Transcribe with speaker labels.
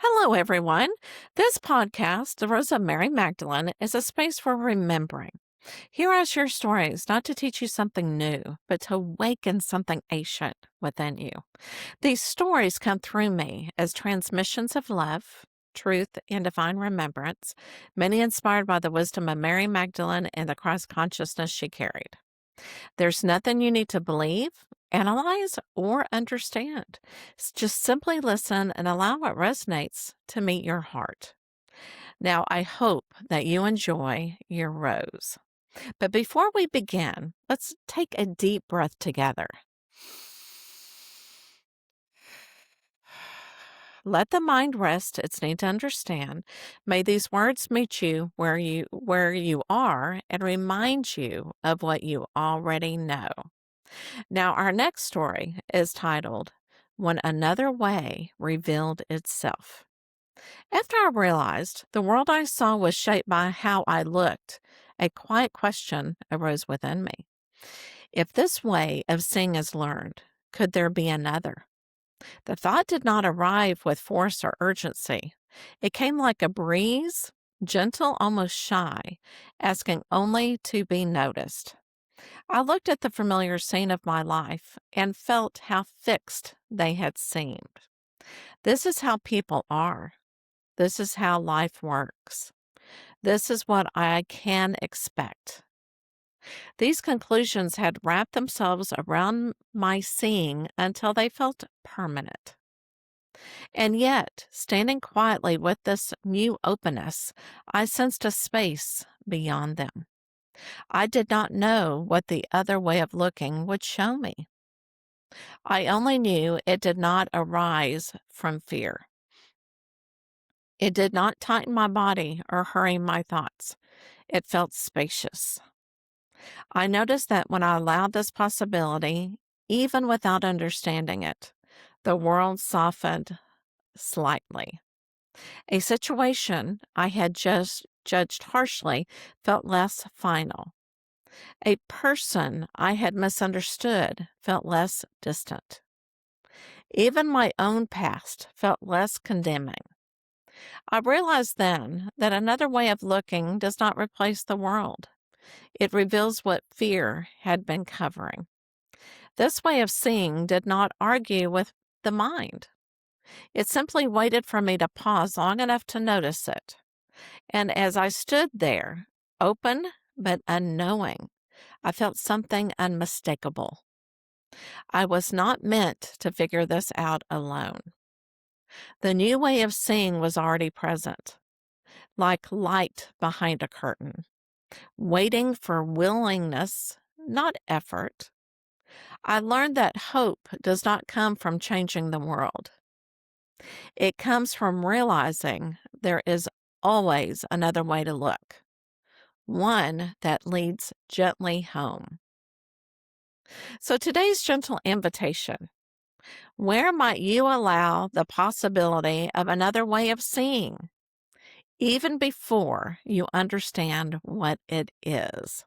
Speaker 1: Hello, everyone. This podcast, The Roses of Magdalene, is a space for remembering. Here I share stories not to teach you something new, but to awaken something ancient within you. These stories come through me as transmissions of love, truth, and divine remembrance, many inspired by the wisdom of Mary Magdalene and the Christ consciousness she carried. There's nothing you need to believe, analyze, or understand. Just simply listen and allow what resonates to meet your heart. Now, I hope that you enjoy your rose. But before we begin, let's take a deep breath together. Let the mind rest its need to understand. May these words meet you where you are and remind you of what you already know. Now, our next story is titled When Another Way Revealed Itself. After I realized the world I saw was shaped by how I looked, a quiet question arose within me. If this way of seeing is learned, could there be another? The thought did not arrive with force or urgency. It came like a breeze, gentle, almost shy, asking only to be noticed. I looked at the familiar scene of my life and felt how fixed they had seemed. This is how people are. This is how life works. This is what I can expect. These conclusions had wrapped themselves around my seeing until they felt permanent. And yet, standing quietly with this new openness, I sensed a space beyond them. I did not know what the other way of looking would show me. I only knew it did not arise from fear. It did not tighten my body or hurry my thoughts. It felt spacious. I noticed that when I allowed this possibility, even without understanding it, the world softened slightly. A situation I had just judged harshly felt less final. A person I had misunderstood felt less distant. Even my own past felt less condemning. I realized then that another way of looking does not replace the world. It reveals what fear had been covering. This way of seeing did not argue with the mind. It simply waited for me to pause long enough to notice it. And as I stood there, open but unknowing, I felt something unmistakable. I was not meant to figure this out alone. The new way of seeing was already present, like light behind a curtain, waiting for willingness, not effort. I learned that hope does not come from changing the world. It comes from realizing there is always another way to look, one that leads gently home. So today's gentle invitation, where might you allow the possibility of another way of seeing, even before you understand what it is?